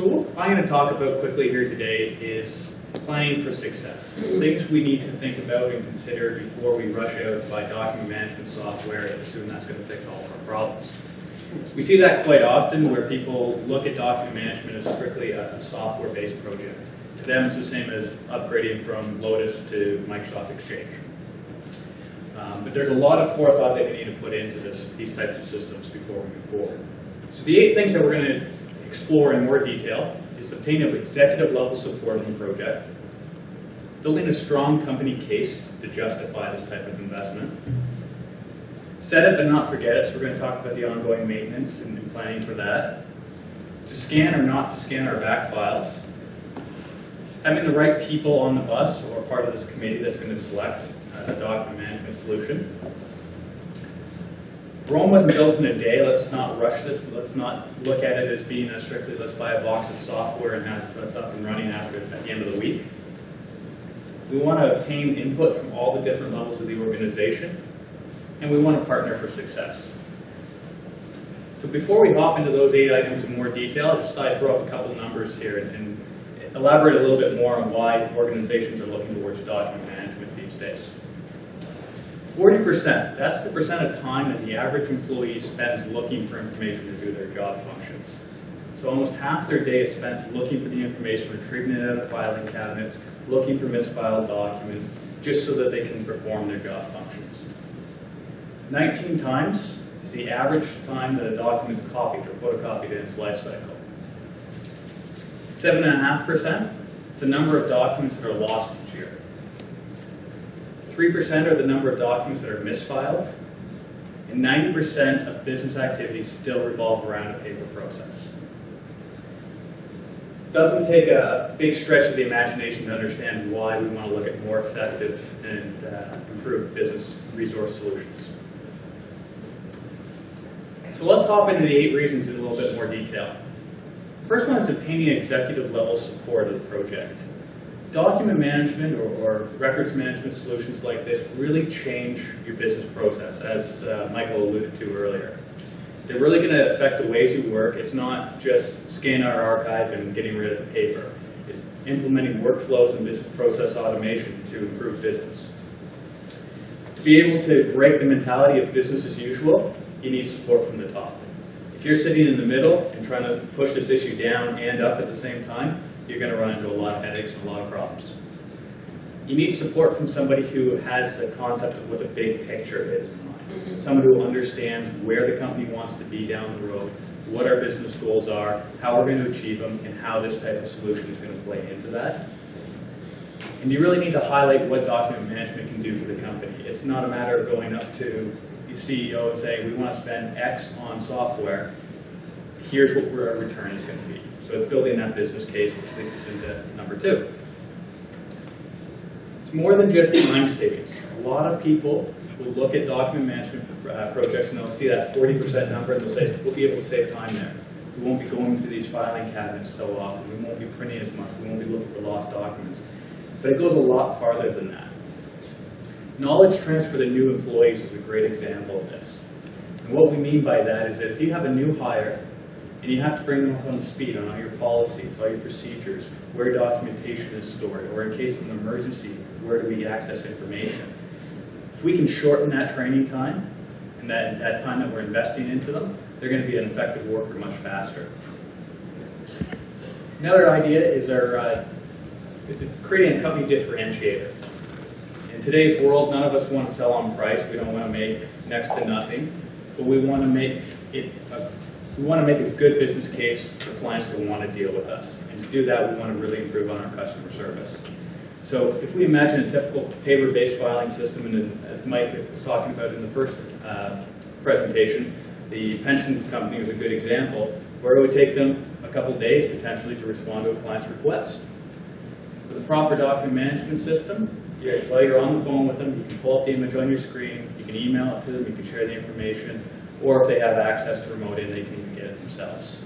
So what I'm going to talk about quickly here today is planning for success. Things we need to think about and consider before we rush out to buy document management software and assume that's going to fix all of our problems. We see that quite often where people look at document management as strictly a software-based project. To them, it's the same as upgrading from Lotus to Microsoft Exchange. But there's a lot of forethought that we need to put into these types of systems before we move forward. So the 8 things that we're going to explore in more detail is obtaining executive level support in the project, building a strong company case to justify this type of investment, set it but not forget it, so we're going to talk about the ongoing maintenance and planning for that, to scan or not to scan our back files, having the right people on the bus or part of this committee that's going to select a document management solution. Rome wasn't built in a day. Let's not rush this. Let's not look at it as being a strictly let's buy a box of software and have us up and running at the end of the week. We want to obtain input from all the different levels of the organization, and we want to partner for success. So before we hop into those 8 items in more detail, I'll just throw up a couple numbers here and elaborate a little bit more on why organizations are looking towards document management these days. 40%, that's the percent of time that the average employee spends looking for information to do their job functions. So almost half their day is spent looking for the information, retrieving it out of filing cabinets, looking for misfiled documents, just so that they can perform their job functions. 19 times is the average time that a document is copied or photocopied in its life cycle. 7.5% is the number of documents that are lost each year. 3% are the number of documents that are misfiled, and 90% of business activities still revolve around a paper process. It doesn't take a big stretch of the imagination to understand why we want to look at more effective and improved business resource solutions. So let's hop into the 8 reasons in a little bit more detail. The first one is obtaining executive level support of the project. Document management or records management solutions like this really change your business process, as Michael alluded to earlier. They're really going to affect the ways you work. It's not just scanning our archive and getting rid of the paper. It's implementing workflows and business process automation to improve business. To be able to break the mentality of business as usual, you need support from the top. If you're sitting in the middle and trying to push this issue down and up at the same time, you're going to run into a lot of headaches and a lot of problems. You need support from somebody who has the concept of what the big picture is in mind. Someone who understands where the company wants to be down the road, what our business goals are, how we're going to achieve them, and how this type of solution is going to play into that. And you really need to highlight what document management can do for the company. It's not a matter of going up to the CEO and saying, we want to spend X on software. Here's what our return is going to be. So it's building that business case, which leads us into number 2. It's more than just time savings. A lot of people will look at document management projects and they'll see that 40% number and they'll say, we'll be able to save time there. We won't be going to these filing cabinets so often. We won't be printing as much. We won't be looking for lost documents. But it goes a lot farther than that. Knowledge transfer to new employees is a great example of this. And what we mean by that is that if you have a new hire, and you have to bring them up on speed on all your policies, all your procedures, where documentation is stored, or in case of an emergency, where do we access information. If we can shorten that training time, and that time that we're investing into them, they're going to be an effective worker much faster. Another idea is creating a company differentiator. In today's world, none of us want to sell on price. We don't want to make next to nothing, but we want to make it a good business case for clients who want to deal with us. And to do that, we want to really improve on our customer service. So if we imagine a typical paper-based filing system, and as Mike was talking about in the first presentation, the pension company was a good example, where it would take them a couple days potentially to respond to a client's request. With a proper document management system, while you're on the phone with them, you can pull up the image on your screen, you can email it to them, you can share the information, or if they have access to remote in, they can even get it themselves.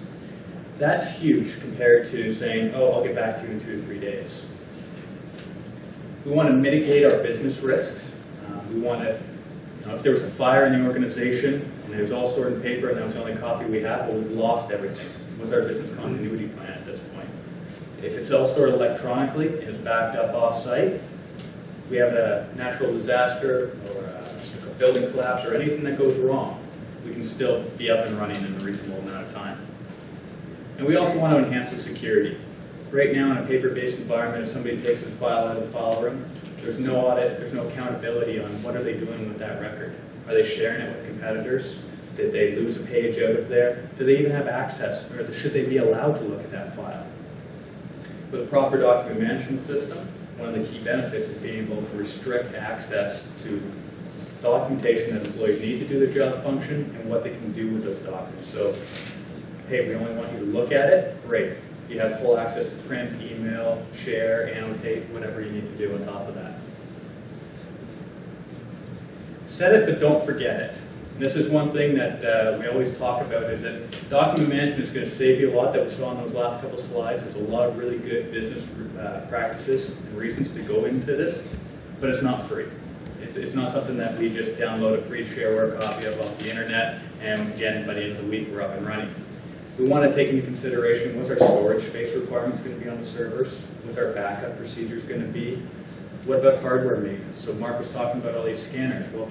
That's huge compared to saying, oh, I'll get back to you in 2 to 3 days. We want to mitigate our business risks. We want to Now, if there was a fire in the organization and it was all stored in paper and that was the only copy we have, well, we've lost everything. What's our business continuity plan at this point? If it's all stored electronically and is backed up off-site, we have a natural disaster or a building collapse or anything that goes wrong, we can still be up and running in a reasonable amount of time. And we also want to enhance the security. Right now, in a paper-based environment, if somebody takes a file out of the file room, there's no audit, there's no accountability on what are they doing with that record. Are they sharing it with competitors? Did they lose a page out of there? Do they even have access, or should they be allowed to look at that file? With a proper document management system, one of the key benefits is being able to restrict access to documentation that employees need to do their job function and what they can do with those documents. So, hey, we only want you to look at it, great. You have full access to print, email, share, annotate, whatever you need to do on top of that. Set it, but don't forget it. And this is one thing that we always talk about, is that document management is going to save you a lot, that we saw on those last couple slides. There's a lot of really good business practices and reasons to go into this, but it's not free. It's not something that we just download a free shareware copy of off the internet, and again, by the end of the week, we're up and running. We want to take into consideration what's our storage space requirements going to be on the servers, what's our backup procedures going to be, what about hardware maintenance? So Mark was talking about all these scanners. Well,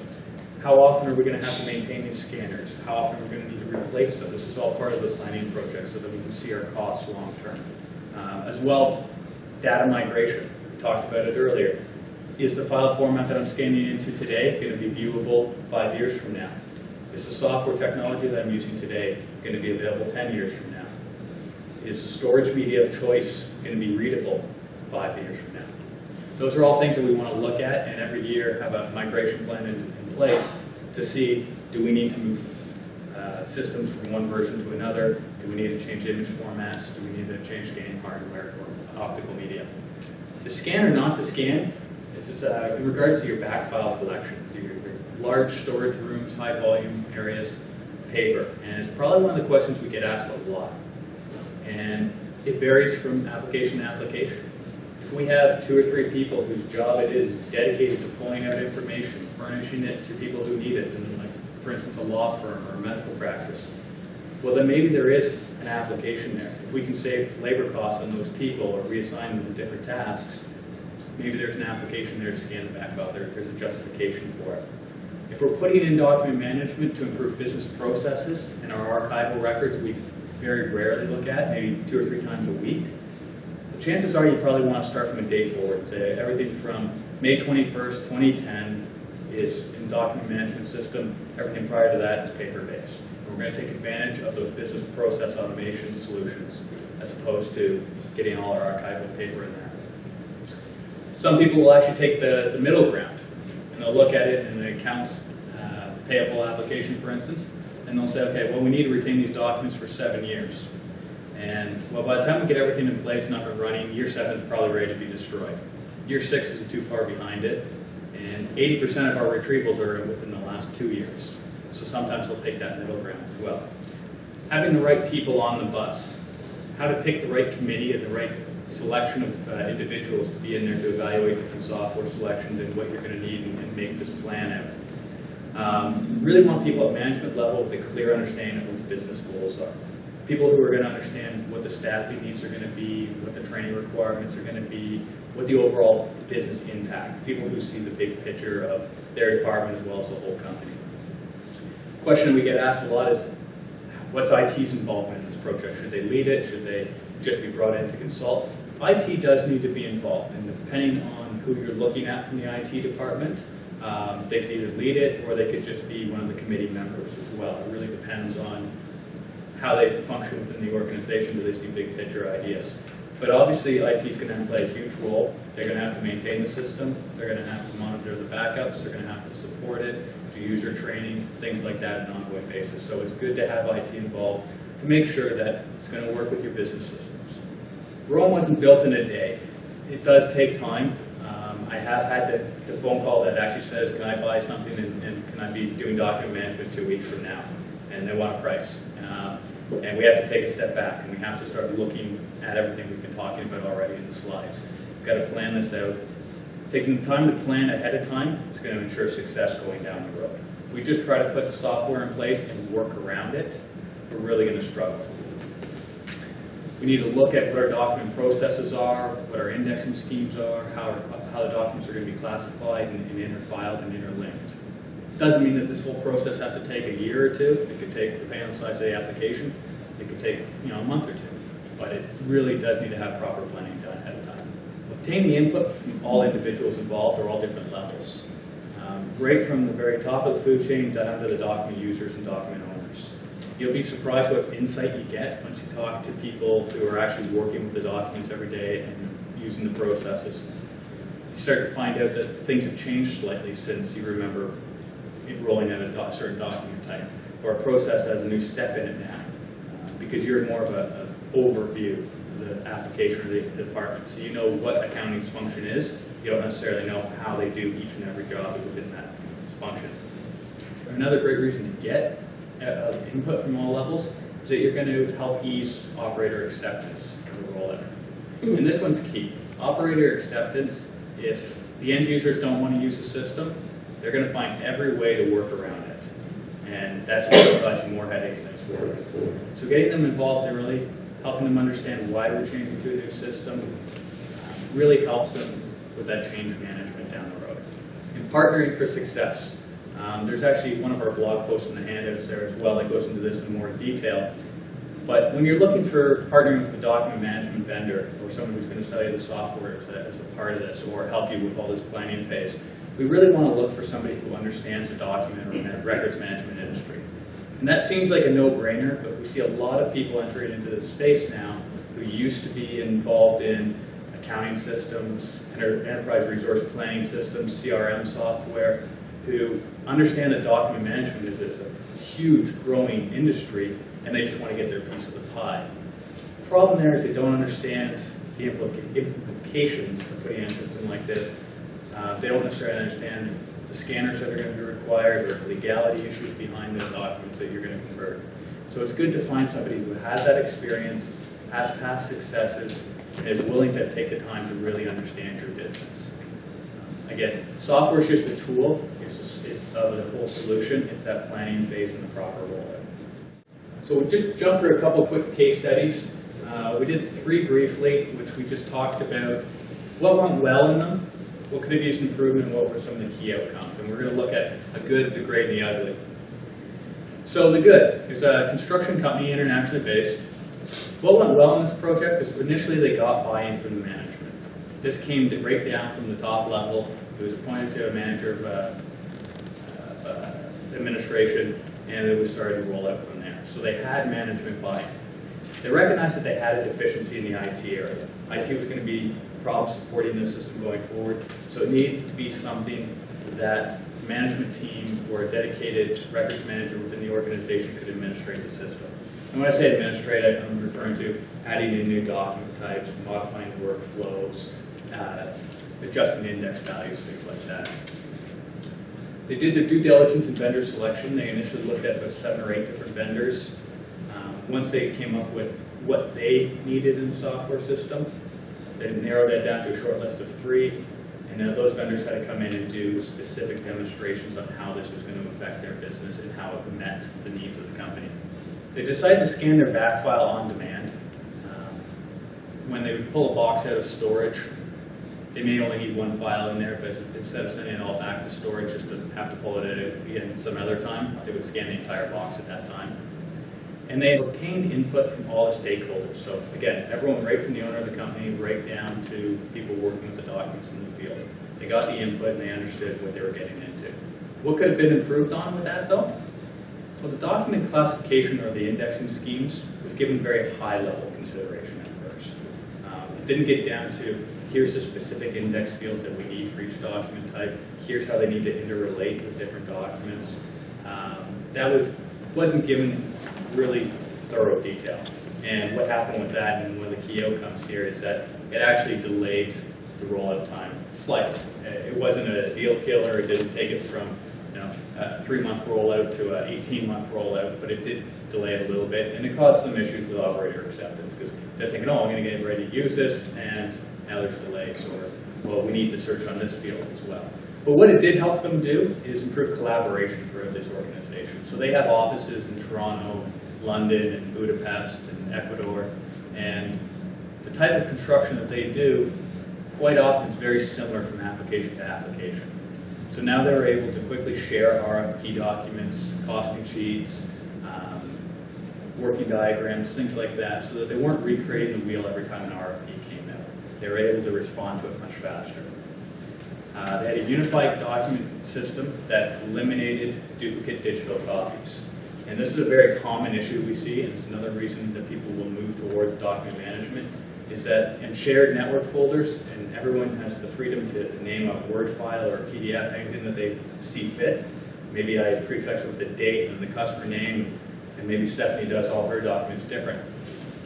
how often are we going to have to maintain these scanners? How often are we going to need to replace them? This is all part of the planning project so that we can see our costs long term. As well, data migration. We talked about it earlier. Is the file format that I'm scanning into today going to be viewable 5 years from now? Is the software technology that I'm using today going to be available 10 years from now? Is the storage media of choice going to be readable 5 years from now? Those are all things that we want to look at, and every year have a migration plan in place to see, do we need to move systems from one version to another? Do we need to change image formats? Do we need to change scanning hardware or optical media? To scan or not to scan, this is in regards to your back file collections, your large storage rooms, high volume areas, paper. And it's probably one of the questions we get asked a lot. And it varies from application to application. If we have 2 or 3 people whose job it is dedicated to pulling out information, furnishing it to people who need it, and like, for instance, a law firm or a medical practice, well, then maybe there is an application there. If we can save labor costs on those people or reassign them to different tasks, maybe there's an application there to scan the back file. There's a justification for it. If we're putting in document management to improve business processes and our archival records, we very rarely look at, maybe 2 or 3 times a week, the chances are you probably want to start from a day forward. Say everything from May 21st, 2010 is in document management system. Everything prior to that is paper-based. We're going to take advantage of those business process automation solutions as opposed to getting all our archival paper in there. Some people will actually take the middle ground, and they'll look at it in the accounts payable application, for instance, and they'll say, okay, well, we need to retain these documents for 7 years. And well, by the time we get everything in place and up and running, year 7 is probably ready to be destroyed. Year 6 is too far behind it, and 80% of our retrievals are within the last 2 years. So sometimes they'll take that middle ground as well. Having the right people on the bus, how to pick the right committee and the right selection of individuals to be in there to evaluate different software selections and what you're going to need and make this plan out. Really want people at management level with a clear understanding of what the business goals are. People who are going to understand what the staffing needs are going to be, what the training requirements are going to be, what the overall business impact. People who see the big picture of their department as well as the whole company. The question we get asked a lot is, what's IT's involvement in this project? Should they lead it? Should they just be brought in to consult? IT does need to be involved, and depending on who you're looking at from the IT department, they could either lead it or they could just be one of the committee members as well. It really depends on how they function within the organization. Do they see big picture ideas? But obviously IT is going to play a huge role. They're going to have to maintain the system. They're going to have to monitor the backups. They're going to have to support it, do user training, things like that on an ongoing basis. So it's good to have IT involved to make sure that it's going to work with your business systems. Rome wasn't built in a day. It does take time. I have had the phone call that actually says, can I buy something and can I be doing document management 2 weeks from now? And they want a price. And we have to take a step back and we have to start looking at everything we've been talking about already in the slides. We've got to plan this out. Taking the time to plan ahead of time is going to ensure success going down the road. If we just try to put the software in place and work around it, we're really going to struggle. We need to look at what our document processes are, what our indexing schemes are, how the documents are going to be classified and interfiled and interlinked. Doesn't mean that this whole process has to take a year or two. It could take, depending on the size of the application, it could take a month or two. But it really does need to have proper planning done ahead of time. Obtain the input from all individuals involved or all different levels. Right from the very top of the food chain down to the document users and document owners. You'll be surprised what insight you get once you talk to people who are actually working with the documents every day and using the processes. You start to find out that things have changed slightly since you remember rolling out a certain document type, or a process has a new step in it now, because you're more of an overview of the application or the department. So you know what accounting's function is. You don't necessarily know how they do each and every job within that function. Another great reason to get input from all levels is that you're going to help ease operator acceptance of the rollout. And this one's key. Operator acceptance, if the end users don't want to use the system, they're going to find every way to work around it. And that's going to cause you more headaches than it's worth. So getting them involved early, helping them understand why we're changing to a new system, really helps them with that change management down the road. And partnering for success. There's actually one of our blog posts in the handouts there as well that goes into this in more detail. But when you're looking for partnering with a document management vendor or someone who's going to sell you the software as a part of this or help you with all this planning phase, we really want to look for somebody who understands the document or records management industry. And that seems like a no-brainer, but we see a lot of people entering into this space now who used to be involved in accounting systems, enterprise resource planning systems, CRM software, who understand that document management is a huge growing industry and they just want to get their piece of the pie. The problem there is they don't understand the implications of putting in a system like this. They don't necessarily understand the scanners that are going to be required or legality issues behind the documents that you're going to convert. So it's good to find somebody who has that experience, has past successes, and is willing to take the time to really understand your business. Again, software is just a tool of the whole solution. It's that planning phase and the proper rollout. So we'll just jump through a couple quick case studies. We did 3 briefly, which we just talked about what went well in them, what could have used improvement, and what were some of the key outcomes. And we're going to look at the good, the great, and the ugly. So the good, there's a construction company internationally based. What went well in this project is initially they got buy-in from the management. This came to break down from the top level. It was appointed to a manager of administration, and it was started to roll out from there. So they had management buy-in. They recognized that they had a deficiency in the IT area. IT was going to be a problem supporting the system going forward, so it needed to be something that the management team or a dedicated records manager within the organization could administrate the system. And when I say administrate, I'm referring to adding in new document types, modifying workflows, adjusting index values, things like that. They did their due diligence in vendor selection. They initially looked at about 7 or 8 different vendors. Once they came up with what they needed in the software system, they narrowed that down to a short list of 3. And those vendors had to come in and do specific demonstrations on how this was going to affect their business and how it met the needs of the company. They decided to scan their back file on demand. When they would pull a box out of storage, they may only need 1 file in there, but instead of sending it all back to storage just to have to pull it out again some other time, they would scan the entire box at that time. And they obtained input from all the stakeholders. So again, everyone right from the owner of the company right down to people working with the documents in the field. They got the input and they understood what they were getting into. What could have been improved on with that though? Well, the document classification or the indexing schemes was given very high level consideration at first. It didn't get down to here's the specific index fields that we need for each document type. Here's how they need to interrelate with different documents. That wasn't given really thorough detail. And what happened with that, and one of the key outcomes here, is that it actually delayed the rollout time slightly. It wasn't a deal killer. It didn't take us from a 3-month rollout to an 18-month rollout, but it did delay it a little bit, and it caused some issues with operator acceptance because they're thinking, oh, I'm going to get ready to use this, and now there's delays, or well, we need to search on this field as well. But what it did help them do is improve collaboration throughout this organization. So they have offices in Toronto, London, and Budapest, and Ecuador, and the type of construction that they do quite often is very similar from application to application. So now they're able to quickly share RFP documents, costing sheets, working diagrams, things like that, so that they weren't recreating the wheel every time an RFP came out. They were able to respond to it much faster. They had a unified document system that eliminated duplicate digital copies. And this is a very common issue we see, and it's another reason that people will move towards document management, is that in shared network folders, and everyone has the freedom to name a Word file or a PDF, anything that they see fit. Maybe I prefix it with the date and the customer name, and maybe Stephanie does all her documents different.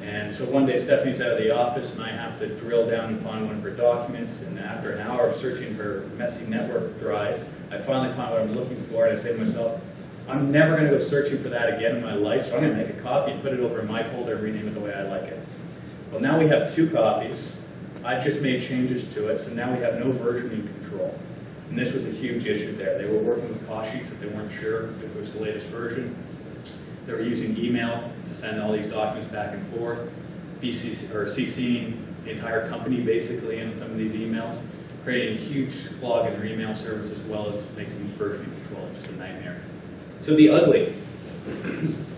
And so one day Stephanie's out of the office and I have to drill down and find one of her documents, and after an hour of searching her messy network drive, I finally find what I'm looking for, and I say to myself, I'm never going to go searching for that again in my life, so I'm going to make a copy and put it over in my folder and rename it the way I like it. Well, now we have 2 copies. I've just made changes to it, so now we have no versioning control. And this was a huge issue there. They were working with cost sheets that they weren't sure if it was the latest version. They were using email to send all these documents back and forth, CCing the entire company basically in some of these emails, creating a huge clog in their email service as well as making versioning control just a nightmare. So the ugly.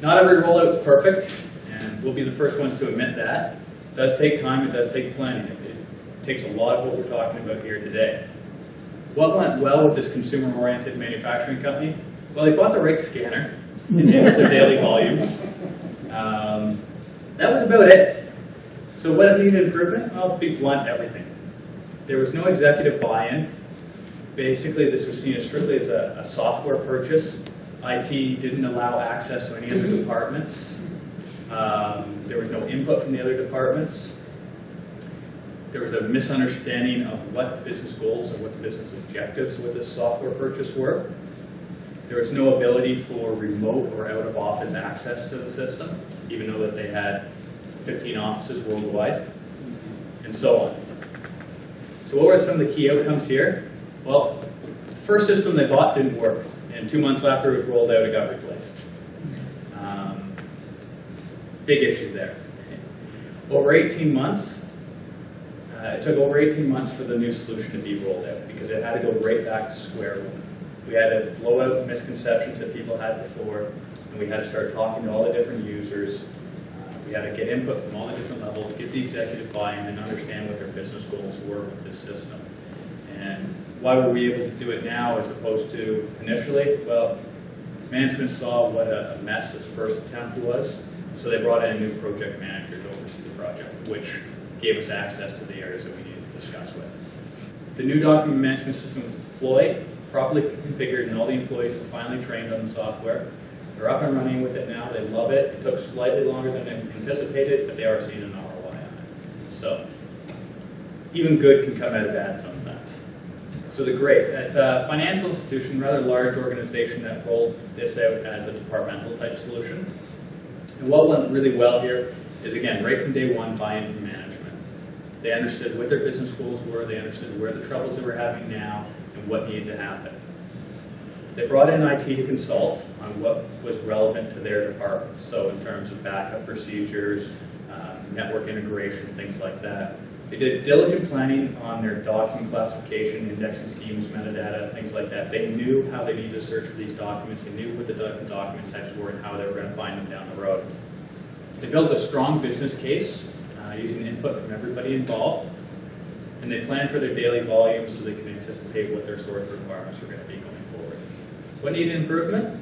Not every rollout is perfect, and we'll be the first ones to admit that. It does take time, it does take planning. It takes a lot of what we're talking about here today. What went well with this consumer-oriented manufacturing company? Well, they bought the right scanner and handled their daily volumes. That was about it. So what needed improvement? Well, to be blunt, everything. There was no executive buy-in. Basically, this was seen as strictly as a software purchase. IT didn't allow access to any other departments. There was no input from the other departments. There was a misunderstanding of what the business goals and what the business objectives with this software purchase were. There was no ability for remote or out-of-office access to the system, even though that they had 15 offices worldwide, and so on. So what were some of the key outcomes here? Well, the first system they bought didn't work, and 2 months after it was rolled out, it got replaced. Big issue there. Over 18 months, it took over 18 months for the new solution to be rolled out because it had to go right back to square one. We had to blow out misconceptions that people had before, and we had to start talking to all the different users. We had to get input from all the different levels, get the executive buy-in, and understand what their business goals were with this system. And why were we able to do it now as opposed to initially? Well, management saw what a mess this first attempt was, so they brought in a new project manager to oversee the project, which gave us access to the areas that we needed to discuss with. The new document management system was deployed, properly configured, and all the employees were finally trained on the software. They're up and running with it now. They love it. It took slightly longer than anticipated, but they are seeing an ROI on it. So even good can come out of bad sometimes. So the great. It's a financial institution, rather large organization that rolled this out as a departmental type solution. And what went really well here is, again, right from day one, buy-in from management. They understood what their business goals were. They understood where the troubles they were having now and what needed to happen. They brought in IT to consult on what was relevant to their departments. So in terms of backup procedures, network integration, things like that. They did diligent planning on their document classification, indexing schemes, metadata, things like that. They knew how they needed to search for these documents. They knew what the different document types were and how they were going to find them down the road. They built a strong business case using input from everybody involved. And they planned for their daily volumes so they could anticipate what their storage requirements were going to be going forward. What needed improvement?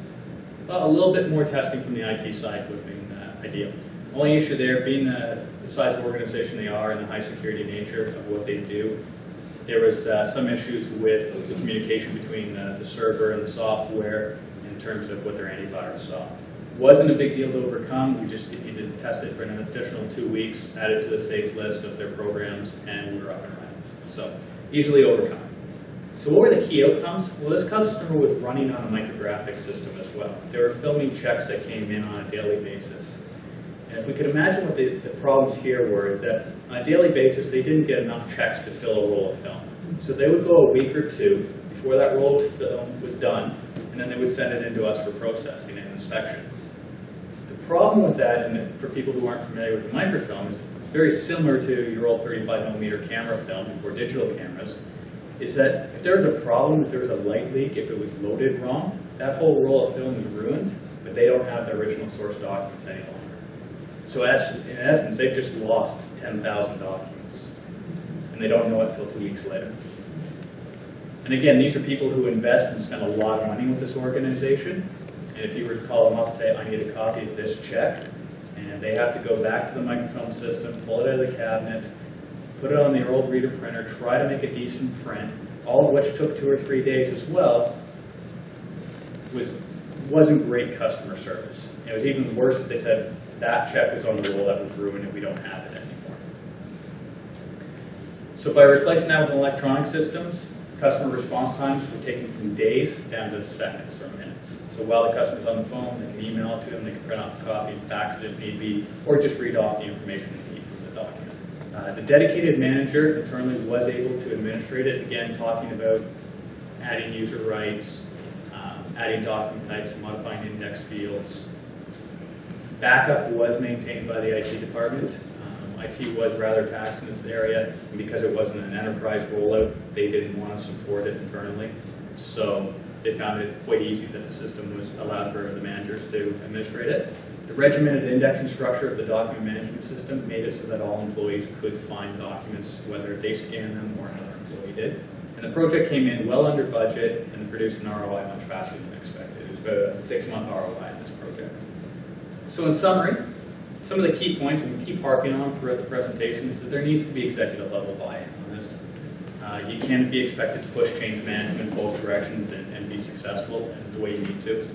Well, a little bit more testing from the IT side would have been ideal. Only issue there being the size of organization they are and the high security nature of what they do. There was some issues with the communication between the server and the software in terms of what their antivirus saw. Wasn't a big deal to overcome. We just needed to test it for an additional 2 weeks, add it to the safe list of their programs, and we were up and running. So easily overcome. So what were the key outcomes? Well, this customer was running on a micrographic system as well. They were filming checks that came in on a daily basis. And if we could imagine what the problems here were, is that on a daily basis, they didn't get enough checks to fill a roll of film. So they would go a week or two before that roll of film was done, and then they would send it into us for processing and inspection. The problem with that, and for people who aren't familiar with the microfilm, is very similar to your old 35mm camera film before digital cameras, is that if there was a problem, if there was a light leak, if it was loaded wrong, that whole roll of film is ruined, but they don't have the original source documents any longer. So in essence, they've just lost 10,000 documents, and they don't know it until 2 weeks later. And again, these are people who invest and spend a lot of money with this organization, and if you were to call them up and say, I need a copy of this check, and they have to go back to the microfilm system, pull it out of the cabinets, put it on their old reader printer, try to make a decent print, all of which took 2 or 3 days as well, wasn't great customer service. It was even worse if they said, that check was on the roll, that was ruined, and we don't have it anymore. So by replacing that with electronic systems, customer response times were taken from days down to seconds or minutes. So while the customer's on the phone, they can email it to them, they can print off a copy and fax it if need be, or just read off the information they need from the document. The dedicated manager internally was able to administrate it, again talking about adding user rights, adding document types, modifying index fields. Backup was maintained by the IT department. IT was rather taxed in this area, and because it wasn't an enterprise rollout, they didn't want to support it internally. So they found it quite easy that the system was allowed for the managers to administrate it. The regimented indexing structure of the document management system made it so that all employees could find documents, whether they scanned them or another employee did. And the project came in well under budget and produced an ROI much faster than expected. It was about a 6-month ROI in this project. So in summary, some of the key points, and we keep harping on throughout the presentation, is that there needs to be executive level buy-in on this. You can't be expected to push change management in both directions and be successful the way you need to.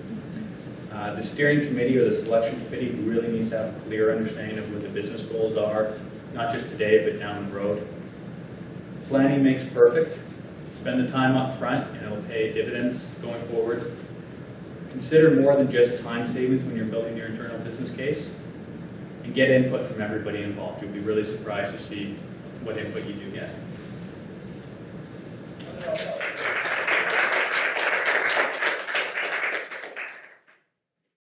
The steering committee or the selection committee really needs to have a clear understanding of what the business goals are, not just today, but down the road. Planning makes perfect. Spend the time up front, and it'll pay dividends going forward. Consider more than just time savings when you're building your internal business case, and get input from everybody involved. You'll be really surprised to see what input you do get.